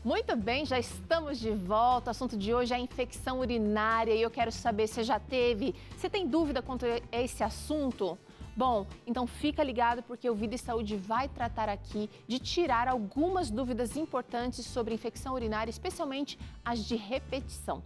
Muito bem, já estamos de volta. O assunto de hoje é a infecção urinária e eu quero saber se você tem dúvida quanto a esse assunto? Bom, então fica ligado porque o Vida e Saúde vai tratar aqui de tirar algumas dúvidas importantes sobre infecção urinária, especialmente as de repetição.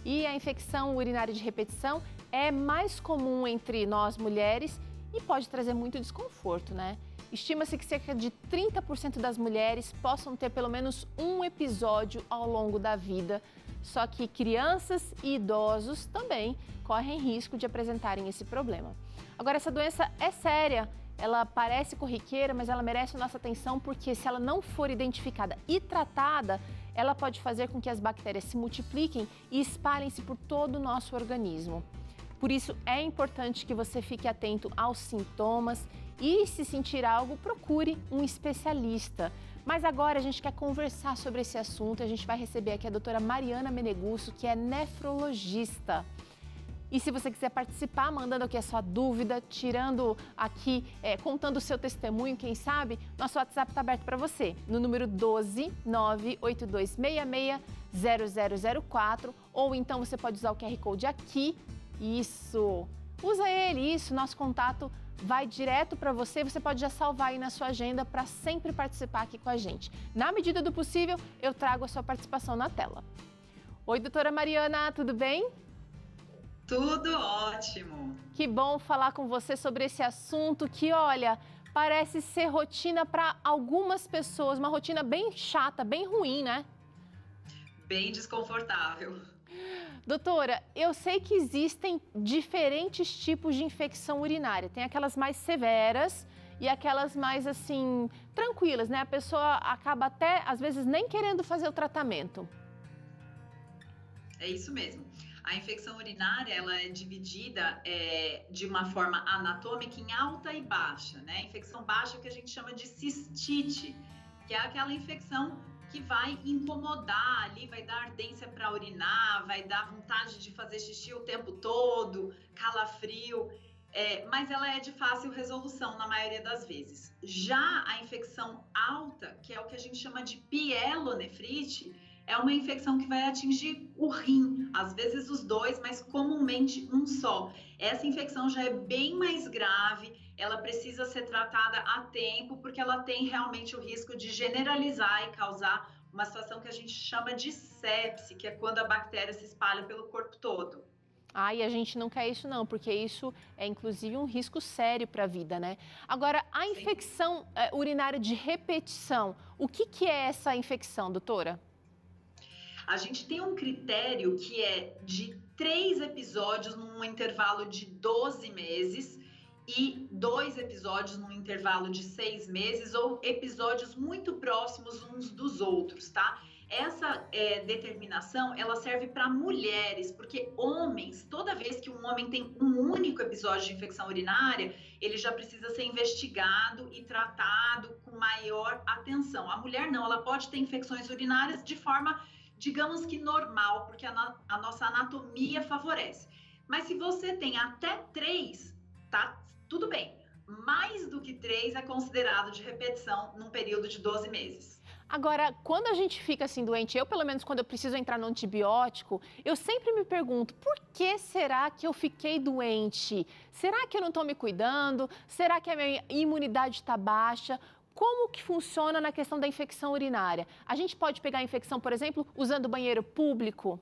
E a infecção urinária de repetição é mais comum entre nós mulheres e pode trazer muito desconforto, né? Estima-se que cerca de 30% das mulheres possam ter pelo menos um episódio ao longo da vida. Só que crianças e idosos também correm risco de apresentarem esse problema. Agora, essa doença é séria, ela parece corriqueira, mas ela merece a nossa atenção porque se ela não for identificada e tratada, ela pode fazer com que as bactérias se multipliquem e espalhem-se por todo o nosso organismo. Por isso, é importante que você fique atento aos sintomas e, se sentir algo, procure um especialista. Mas agora a gente quer conversar sobre esse assunto e a gente vai receber aqui a doutora Mariana Menegusso, que é nefrologista. E se você quiser participar, mandando aqui a sua dúvida, tirando aqui, contando o seu testemunho, quem sabe, nosso WhatsApp está aberto para você, no número 12 98266 0004, ou então você pode usar o QR Code aqui. Isso, usa ele, nosso contato vai direto para você, você pode já salvar aí na sua agenda para sempre participar aqui com a gente. Na medida do possível, eu trago a sua participação na tela. Oi, doutora Mariana, tudo bem? Tudo ótimo. Que bom falar com você sobre esse assunto que, olha, parece ser rotina para algumas pessoas, uma rotina bem chata, bem ruim, né? Bem desconfortável. Doutora, eu sei que existem diferentes tipos de infecção urinária. Tem aquelas mais severas e aquelas mais, assim, tranquilas, né? A pessoa acaba até, às vezes, nem querendo fazer o tratamento. É isso mesmo. A infecção urinária, ela é dividida de uma forma anatômica em alta e baixa, né? Infecção baixa que a gente chama de cistite, que é aquela infecção que vai incomodar ali, vai dar ardência para urinar, vai dar vontade de fazer xixi o tempo todo, calafrio, mas ela é de fácil resolução na maioria das vezes. Já a infecção alta, que é o que a gente chama de pielonefrite, é uma infecção que vai atingir o rim, às vezes os dois, mas comumente um só. Essa infecção já é bem mais grave, ela precisa ser tratada a tempo, porque ela tem realmente o risco de generalizar e causar uma situação que a gente chama de sepse, que é quando a bactéria se espalha pelo corpo todo. E a gente não quer isso não, porque isso é inclusive um risco sério para a vida, né? Agora, a infecção urinária de repetição, o que é essa infecção, doutora? A gente tem um critério que é de 3 episódios num intervalo de 12 meses e 2 episódios num intervalo de 6 meses ou episódios muito próximos uns dos outros, tá? Essa determinação, ela serve para mulheres, porque homens, toda vez que um homem tem um único episódio de infecção urinária, ele já precisa ser investigado e tratado com maior atenção. A mulher não, ela pode ter infecções urinárias de forma, digamos que normal, porque a nossa anatomia favorece. Mas se você tem até 3, tá tudo bem. Mais do que 3 é considerado de repetição num período de 12 meses. Agora, quando a gente fica assim doente, eu pelo menos quando eu preciso entrar no antibiótico, eu sempre me pergunto, por que será que eu fiquei doente? Será que eu não estou me cuidando? Será que a minha imunidade está baixa? Como que funciona na questão da infecção urinária? A gente pode pegar a infecção, por exemplo, usando banheiro público?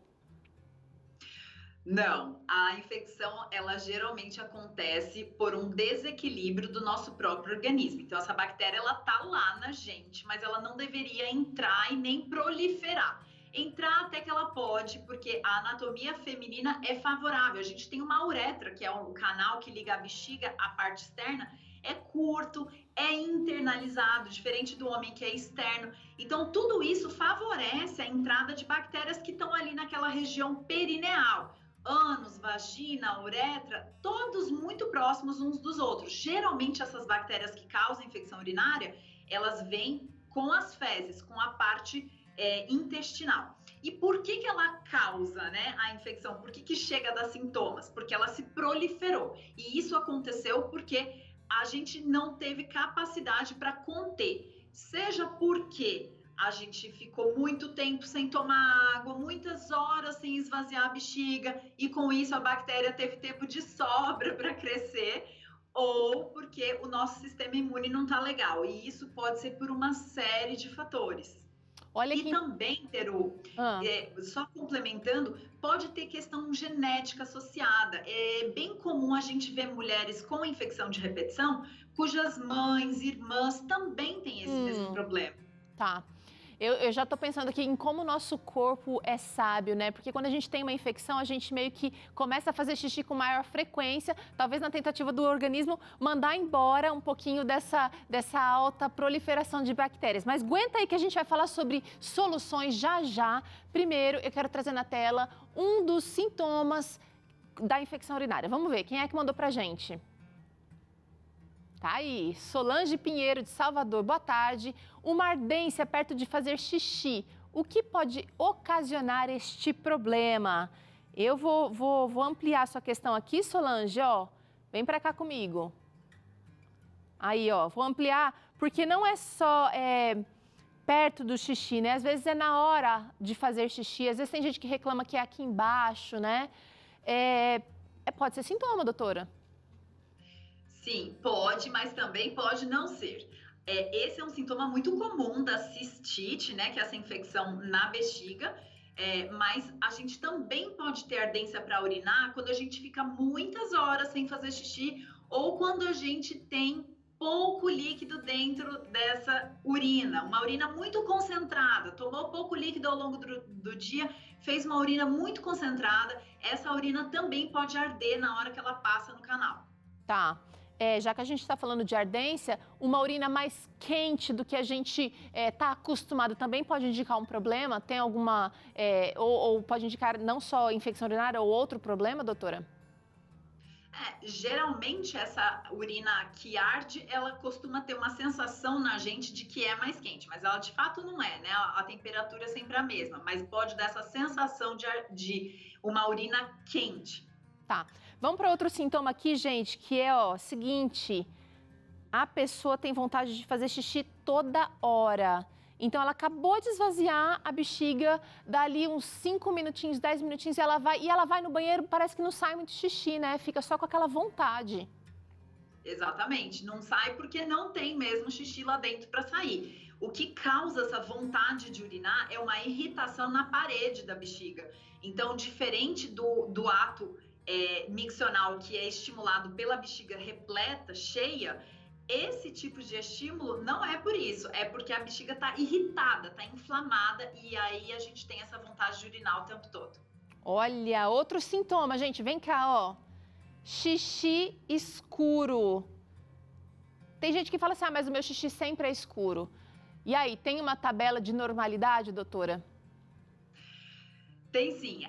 Não, a infecção, ela geralmente acontece por um desequilíbrio do nosso próprio organismo. Então, essa bactéria, ela tá lá na gente, mas ela não deveria entrar e nem proliferar. Entrar até que ela pode, porque a anatomia feminina é favorável. A gente tem uma uretra, que é o canal que liga a bexiga à parte externa, é curto, é internalizado, diferente do homem que é externo. Então, tudo isso favorece a entrada de bactérias que estão ali naquela região perineal. Ânus, vagina, uretra, todos muito próximos uns dos outros. Geralmente, essas bactérias que causam infecção urinária, elas vêm com as fezes, com a parte intestinal. E por que ela causa, né, a infecção? Por que chega a dar sintomas? Porque ela se proliferou. E isso aconteceu porque a gente não teve capacidade para conter. Seja porque a gente ficou muito tempo sem tomar água, muitas horas sem esvaziar a bexiga, e com isso a bactéria teve tempo de sobra para crescer, ou porque o nosso sistema imune não está legal. E isso pode ser por uma série de fatores. Olha E que... também, Peru, só complementando, pode ter questão genética associada. É bem comum a gente ver mulheres com infecção de repetição, cujas mães, irmãs também têm esse mesmo problema. Tá. Eu já tô pensando aqui em como o nosso corpo é sábio, né? Porque quando a gente tem uma infecção, a gente meio que começa a fazer xixi com maior frequência, talvez na tentativa do organismo mandar embora um pouquinho dessa alta proliferação de bactérias. Mas aguenta aí que a gente vai falar sobre soluções já já. Primeiro, eu quero trazer na tela um dos sintomas da infecção urinária. Vamos ver, quem é que mandou pra gente? Tá aí, Solange Pinheiro, de Salvador. Boa tarde. Uma ardência perto de fazer xixi. O que pode ocasionar este problema? Eu vou ampliar sua questão aqui, Solange, ó. Vem pra cá comigo. Aí, ó, vou ampliar, porque não é só perto do xixi, né? Às vezes é na hora de fazer xixi. Às vezes tem gente que reclama que é aqui embaixo, né? Pode ser sintoma, doutora? Sim, pode, mas também pode não ser. Esse é um sintoma muito comum da cistite, né, que é essa infecção na bexiga, mas a gente também pode ter ardência para urinar quando a gente fica muitas horas sem fazer xixi ou quando a gente tem pouco líquido dentro dessa urina, uma urina muito concentrada, tomou pouco líquido ao longo do dia, fez uma urina muito concentrada, essa urina também pode arder na hora que ela passa no canal. Tá. Já que a gente está falando de ardência, uma urina mais quente do que a gente está acostumado também pode indicar um problema? Tem alguma... ou pode indicar não só infecção urinária ou outro problema, doutora? Geralmente essa urina que arde, ela costuma ter uma sensação na gente de que é mais quente, mas ela de fato não é, né? A temperatura é sempre a mesma, mas pode dar essa sensação de uma urina quente. Tá. Vamos para outro sintoma aqui, gente, que é o seguinte: a pessoa tem vontade de fazer xixi toda hora. Então, ela acabou de esvaziar a bexiga, dali uns 5 minutinhos, 10 minutinhos, e ela vai no banheiro, parece que não sai muito xixi, né? Fica só com aquela vontade. Exatamente, não sai porque não tem mesmo xixi lá dentro para sair. O que causa essa vontade de urinar é uma irritação na parede da bexiga. Então, diferente do ato miccional que é estimulado pela bexiga repleta, cheia, esse tipo de estímulo não é por isso, é porque a bexiga está irritada, está inflamada e aí a gente tem essa vontade de urinar o tempo todo. Olha, outro sintoma, gente, vem cá, ó. Xixi escuro. Tem gente que fala assim, mas o meu xixi sempre é escuro. E aí, tem uma tabela de normalidade, doutora? Tem sim.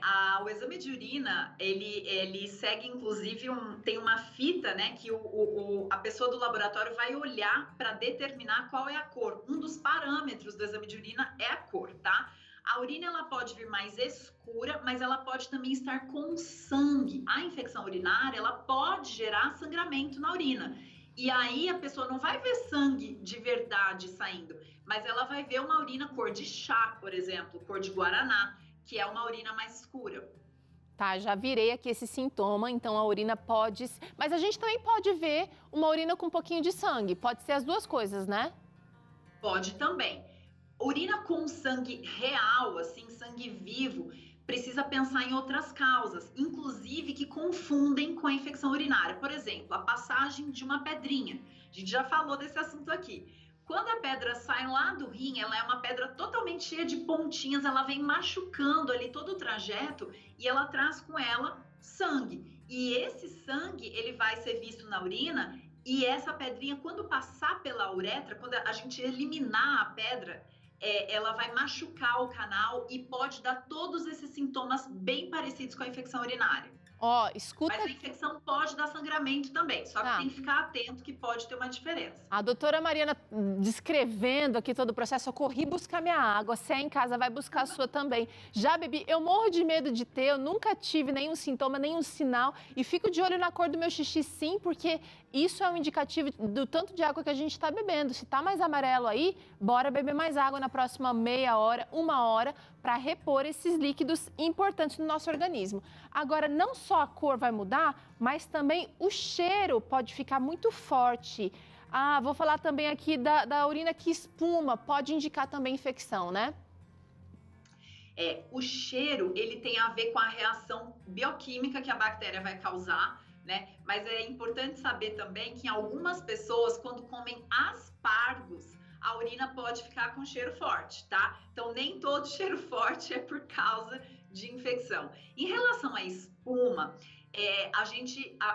O exame de urina, ele segue, inclusive, tem uma fita, né, que a pessoa do laboratório vai olhar para determinar qual é a cor. Um dos parâmetros do exame de urina é a cor, tá? A urina, ela pode vir mais escura, mas ela pode também estar com sangue. A infecção urinária, ela pode gerar sangramento na urina. E aí, a pessoa não vai ver sangue de verdade saindo, mas ela vai ver uma urina cor de chá, por exemplo, cor de guaraná, que é uma urina mais escura. Tá, já virei aqui esse sintoma, então a urina pode... Mas a gente também pode ver uma urina com um pouquinho de sangue, pode ser as duas coisas, né? Pode também. Urina com sangue real, assim, sangue vivo, precisa pensar em outras causas, inclusive que confundem com a infecção urinária. Por exemplo, a passagem de uma pedrinha. A gente já falou desse assunto aqui. Quando a pedra sai lá do rim, ela é uma pedra totalmente cheia de pontinhas, ela vem machucando ali todo o trajeto e ela traz com ela sangue. E esse sangue, ele vai ser visto na urina e essa pedrinha, quando passar pela uretra, quando a gente eliminar a pedra, ela vai machucar o canal e pode dar todos esses sintomas bem parecidos com a infecção urinária. Ó, escuta. Mas a infecção pode dar sangramento também, só que Tá. tem que ficar atento que pode ter uma diferença. A doutora Mariana descrevendo aqui todo o processo, eu corri buscar minha água. Se é em casa, vai buscar a sua também. Já bebi, eu morro de medo de ter, eu nunca tive nenhum sintoma, nenhum sinal. E fico de olho na cor do meu xixi, sim, porque isso é um indicativo do tanto de água que a gente está bebendo. Se tá mais amarelo aí, bora beber mais água na próxima meia hora, uma hora, para repor esses líquidos importantes no nosso organismo. Agora, não só a cor vai mudar, mas também o cheiro pode ficar muito forte. Ah, vou falar também aqui da urina que espuma, pode indicar também infecção, né? O cheiro, ele tem a ver com a reação bioquímica que a bactéria vai causar, né? Mas é importante saber também que em algumas pessoas, quando comem aspargos, a urina pode ficar com cheiro forte, tá? Então, nem todo cheiro forte é por causa de infecção. Em relação à espuma,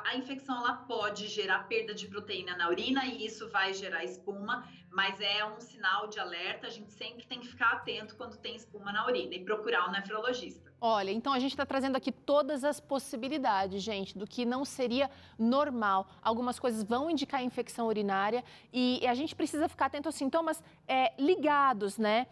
a infecção ela pode gerar perda de proteína na urina e isso vai gerar espuma, mas é um sinal de alerta. A gente sempre tem que ficar atento quando tem espuma na urina e procurar o nefrologista. Olha, então a gente está trazendo aqui todas as possibilidades, gente, do que não seria normal. Algumas coisas vão indicar infecção urinária e a gente precisa ficar atento aos sintomas ligados, né?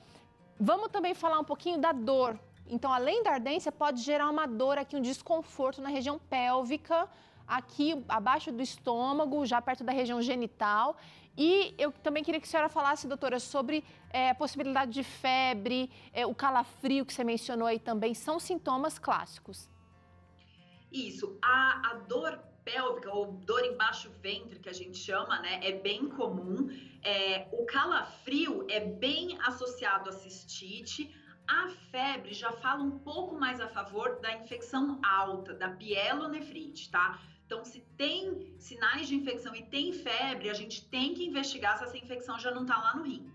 Vamos também falar um pouquinho da dor. Então, além da ardência, pode gerar uma dor aqui, um desconforto na região pélvica, aqui abaixo do estômago, já perto da região genital. E eu também queria que a senhora falasse, doutora, sobre a possibilidade de febre, o calafrio que você mencionou aí também, são sintomas clássicos. Isso, a dor pélvica ou dor embaixo do ventre, que a gente chama, né, é bem comum. O calafrio é bem associado à cistite. A febre já fala um pouco mais a favor da infecção alta, da pielonefrite, tá? Então, se tem sinais de infecção e tem febre, a gente tem que investigar se essa infecção já não tá lá no rim.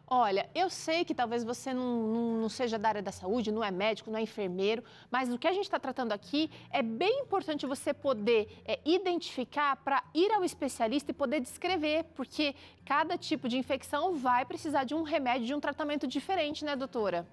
Olha, eu sei que talvez você não seja da área da saúde, não é médico, não é enfermeiro, mas o que a gente está tratando aqui é bem importante você poder identificar para ir ao especialista e poder descrever, porque cada tipo de infecção vai precisar de um remédio, de um tratamento diferente, né, doutora?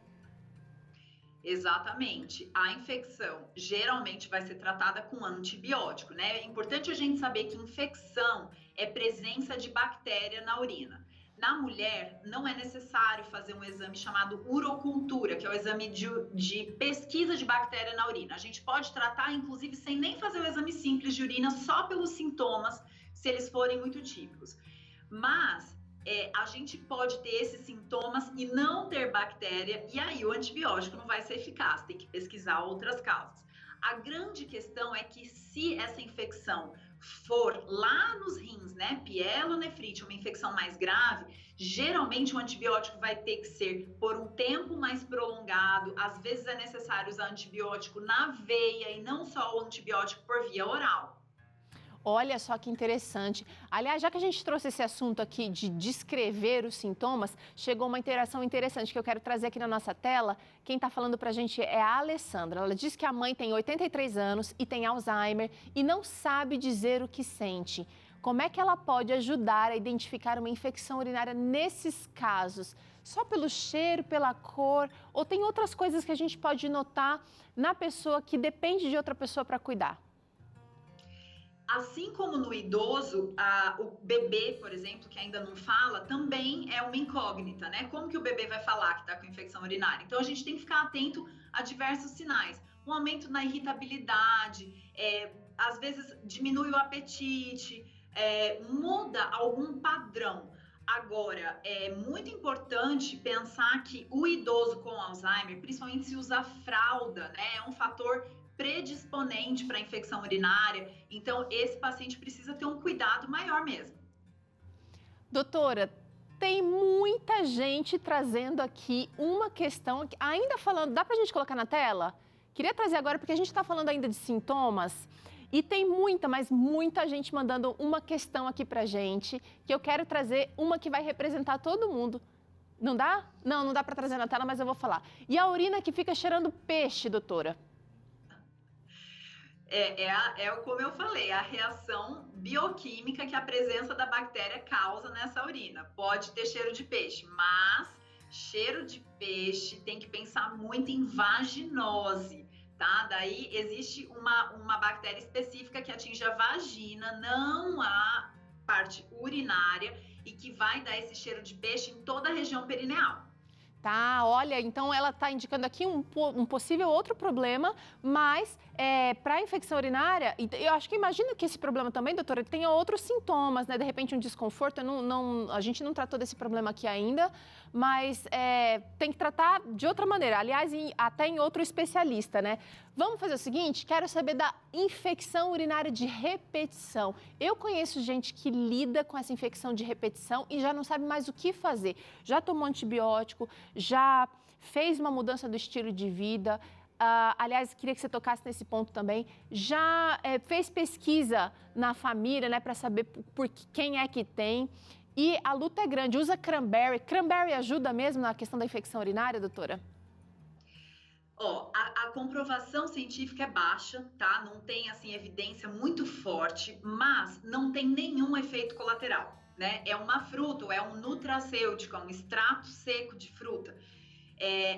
Exatamente. A infecção geralmente vai ser tratada com antibiótico, né? É importante a gente saber que infecção é presença de bactéria na urina. Na mulher, não é necessário fazer um exame chamado urocultura, que é o exame de pesquisa de bactéria na urina. A gente pode tratar, inclusive, sem nem fazer o exame simples de urina, só pelos sintomas, se eles forem muito típicos. Mas a gente pode ter esses sintomas e não ter bactéria, e aí o antibiótico não vai ser eficaz, tem que pesquisar outras causas. A grande questão é que se essa infecção for lá nos rins, né, pielonefrite, uma infecção mais grave, geralmente o antibiótico vai ter que ser por um tempo mais prolongado, às vezes é necessário usar antibiótico na veia e não só o antibiótico por via oral. Olha só que interessante. Aliás, já que a gente trouxe esse assunto aqui de descrever os sintomas, chegou uma interação interessante que eu quero trazer aqui na nossa tela. Quem está falando para a gente é a Alessandra. Ela diz que a mãe tem 83 anos e tem Alzheimer e não sabe dizer o que sente. Como é que ela pode ajudar a identificar uma infecção urinária nesses casos? Só pelo cheiro, pela cor? Ou tem outras coisas que a gente pode notar na pessoa que depende de outra pessoa para cuidar? Assim como no idoso, o bebê, por exemplo, que ainda não fala, também é uma incógnita, né? Como que o bebê vai falar que está com infecção urinária? Então, a gente tem que ficar atento a diversos sinais. Um aumento na irritabilidade, às vezes diminui o apetite, muda algum padrão. Agora, é muito importante pensar que o idoso com Alzheimer, principalmente se usa fralda, né? É um fator predisponente para infecção urinária, então esse paciente precisa ter um cuidado maior mesmo. Doutora, tem muita gente trazendo aqui uma questão, ainda falando, dá pra gente colocar na tela? Queria trazer agora porque a gente está falando ainda de sintomas e tem muita, mas muita gente mandando uma questão aqui pra gente, que eu quero trazer uma que vai representar todo mundo. Não dá? Não dá pra trazer na tela, mas eu vou falar. E a urina que fica cheirando peixe, doutora? Como eu falei, a reação bioquímica que a presença da bactéria causa nessa urina. Pode ter cheiro de peixe, mas cheiro de peixe tem que pensar muito em vaginose, tá? Daí existe uma bactéria específica que atinge a vagina, não a parte urinária, e que vai dar esse cheiro de peixe em toda a região perineal. Tá, olha, então ela está indicando aqui um possível outro problema, mas para a infecção urinária, eu acho que imagino que esse problema também, doutora, tenha outros sintomas, né? De repente um desconforto, a gente não tratou desse problema aqui ainda, mas tem que tratar de outra maneira, aliás, até em outro especialista, né? Vamos fazer o seguinte, quero saber da infecção urinária de repetição. Eu conheço gente que lida com essa infecção de repetição e já não sabe mais o que fazer. Já tomou antibiótico, já fez uma mudança do estilo de vida. Aliás, queria que você tocasse nesse ponto também. Já fez pesquisa na família, né, para saber por quem é que tem. E a luta é grande. Usa cranberry. Cranberry ajuda mesmo na questão da infecção urinária, doutora? A comprovação científica é baixa, tá? Não tem, assim, evidência muito forte, mas não tem nenhum efeito colateral, né? É uma fruta, é um nutracêutico, é um extrato seco de fruta.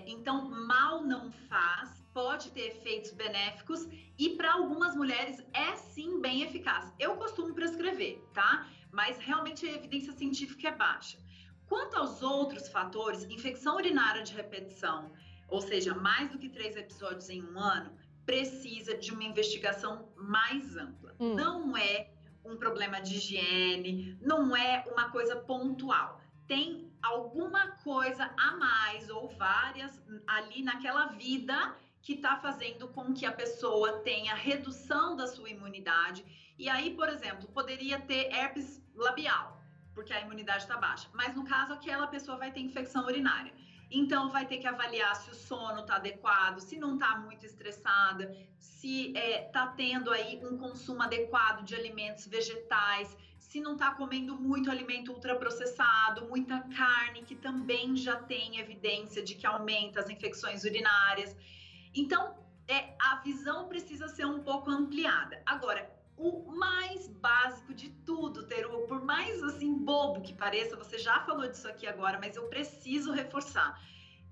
Então, mal não faz, pode ter efeitos benéficos e para algumas mulheres é sim bem eficaz. Eu costumo prescrever, tá? Mas realmente a evidência científica é baixa. Quanto aos outros fatores, infecção urinária de repetição, ou seja, mais do que 3 episódios em um ano, precisa de uma investigação mais ampla. Não é um problema de higiene, não é uma coisa pontual. Tem alguma coisa a mais ou várias ali naquela vida que está fazendo com que a pessoa tenha redução da sua imunidade. E aí, por exemplo, poderia ter herpes labial, porque a imunidade está baixa. Mas no caso, aquela pessoa vai ter infecção urinária. Então, vai ter que avaliar se o sono está adequado, se não está muito estressada, se está tendo aí um consumo adequado de alimentos vegetais, se não está comendo muito alimento ultraprocessado, muita carne, que também já tem evidência de que aumenta as infecções urinárias. Então, a visão precisa ser um pouco ampliada. Agora, o mais básico de tudo, Teru, por mais assim bobo que pareça, você já falou disso aqui agora, mas eu preciso reforçar.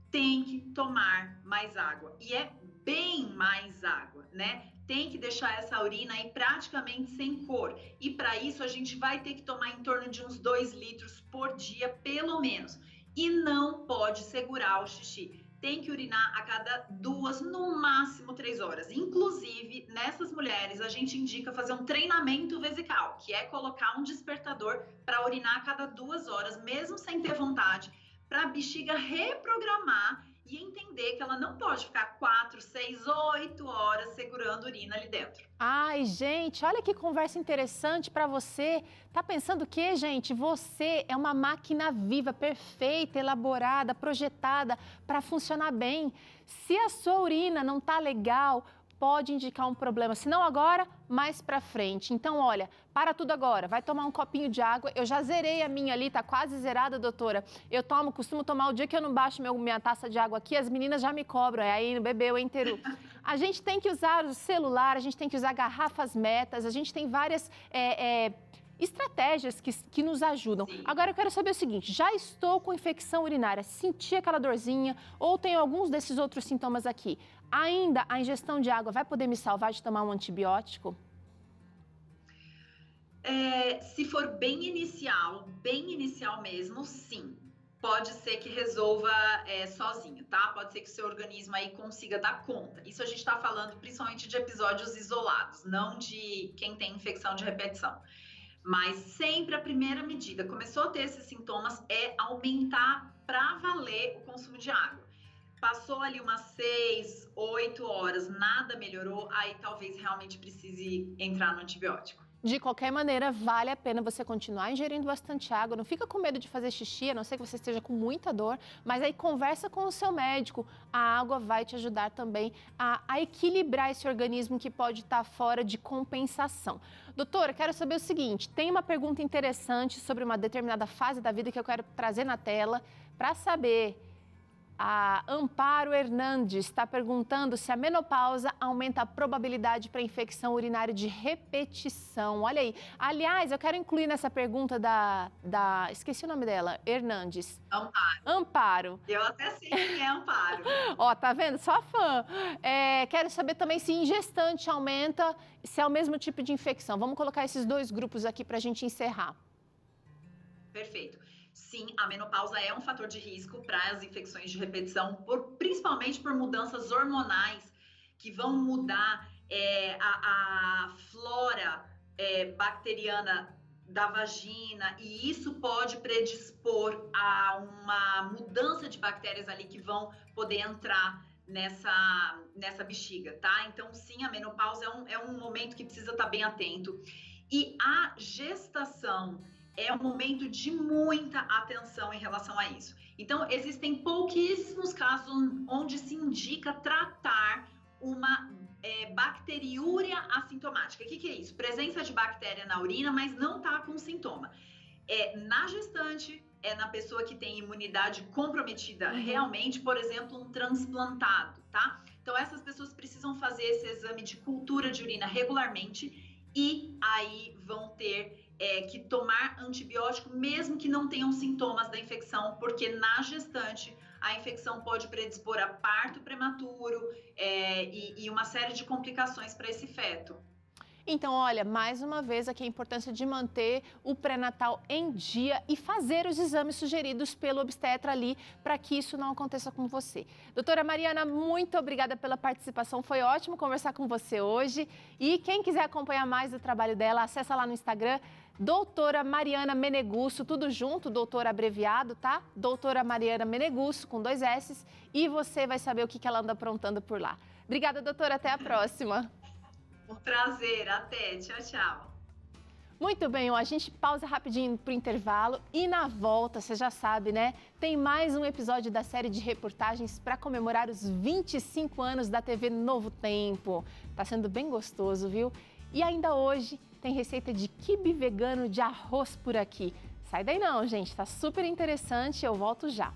Tem que tomar mais água. E é bem mais água, né? Tem que deixar essa urina aí praticamente sem cor. E para isso a gente vai ter que tomar em torno de uns 2 litros por dia, pelo menos. E não pode segurar o xixi. Tem que urinar a cada 2, no máximo 3 horas. Inclusive, nessas mulheres, a gente indica fazer um treinamento vesical, que é colocar um despertador para urinar a cada 2 horas, mesmo sem ter vontade, para a bexiga reprogramar e entender que ela não pode ficar 4, 6, 8 horas segurando urina ali dentro. Ai, gente, olha que conversa interessante para você. Tá pensando o quê, gente? Você é uma máquina viva, perfeita, elaborada, projetada para funcionar bem. Se a sua urina não tá legal, pode indicar um problema, se não agora, mais para frente. Então, olha, para tudo agora, vai tomar um copinho de água. Eu já zerei a minha ali, tá quase zerada, doutora. Eu costumo tomar o dia que eu não baixo minha taça de água aqui, as meninas já me cobram, aí não bebeu, hein, Teru? A gente tem que usar o celular, a gente tem que usar garrafas metas, a gente tem várias estratégias que nos ajudam. Sim. Agora eu quero saber o seguinte, já estou com infecção urinária, senti aquela dorzinha ou tenho alguns desses outros sintomas aqui. Ainda a ingestão de água vai poder me salvar de tomar um antibiótico? Se for bem inicial mesmo, sim. Pode ser que resolva sozinho, tá? Pode ser que o seu organismo aí consiga dar conta. Isso a gente está falando principalmente de episódios isolados, não de quem tem infecção de repetição. Mas sempre a primeira medida, começou a ter esses sintomas, é aumentar para valer o consumo de água. Passou ali umas 6, 8 horas, nada melhorou, aí talvez realmente precise entrar no antibiótico. De qualquer maneira, vale a pena você continuar ingerindo bastante água. Não fica com medo de fazer xixi, a não ser que você esteja com muita dor. Mas aí conversa com o seu médico. A água vai te ajudar também a equilibrar esse organismo que pode estar fora de compensação. Doutora, quero saber o seguinte. Tem uma pergunta interessante sobre uma determinada fase da vida que eu quero trazer na tela para saber A Amparo Hernandes está perguntando se a menopausa aumenta a probabilidade para infecção urinária de repetição. Olha aí. Aliás, eu quero incluir nessa pergunta esqueci o nome dela, Hernandes. Amparo. Eu até sei quem é Amparo. Ó, tá vendo? Só fã. Quero saber também se em gestante aumenta, se é o mesmo tipo de infecção. Vamos colocar esses dois grupos aqui para a gente encerrar. Perfeito. Sim, a menopausa é um fator de risco para as infecções de repetição, principalmente por mudanças hormonais que vão mudar a flora bacteriana da vagina, e isso pode predispor a uma mudança de bactérias ali que vão poder entrar nessa bexiga, tá? Então, sim, a menopausa é um momento que precisa estar bem atento. E a gestação é um momento de muita atenção em relação a isso. Então, existem pouquíssimos casos onde se indica tratar uma bacteriúria assintomática. O que é isso? Presença de bactéria na urina, mas não tá com sintoma. Na gestante, na pessoa que tem imunidade comprometida realmente, por exemplo, um transplantado, tá? Então, essas pessoas precisam fazer esse exame de cultura de urina regularmente e aí vão ter que tomar antibiótico, mesmo que não tenham sintomas da infecção, porque na gestante a infecção pode predispor a parto prematuro e uma série de complicações para esse feto. Então, olha, mais uma vez aqui a importância de manter o pré-natal em dia e fazer os exames sugeridos pelo obstetra ali para que isso não aconteça com você. Doutora Mariana, muito obrigada pela participação, foi ótimo conversar com você hoje. E quem quiser acompanhar mais o trabalho dela, acessa lá no Instagram, doutora Mariana Menegusso, tudo junto, doutora abreviado, tá? Doutora Mariana Menegusso, com 2 S's, e você vai saber o que ela anda aprontando por lá. Obrigada, doutora, até a próxima. Um prazer, até, tchau, tchau. Muito bem, ó, a gente pausa rapidinho pro intervalo e na volta, você já sabe, né? Tem mais um episódio da série de reportagens para comemorar os 25 anos da TV Novo Tempo. Tá sendo bem gostoso, viu? E ainda hoje tem receita de quibe vegano de arroz por aqui. Sai daí não, gente, tá super interessante, eu volto já.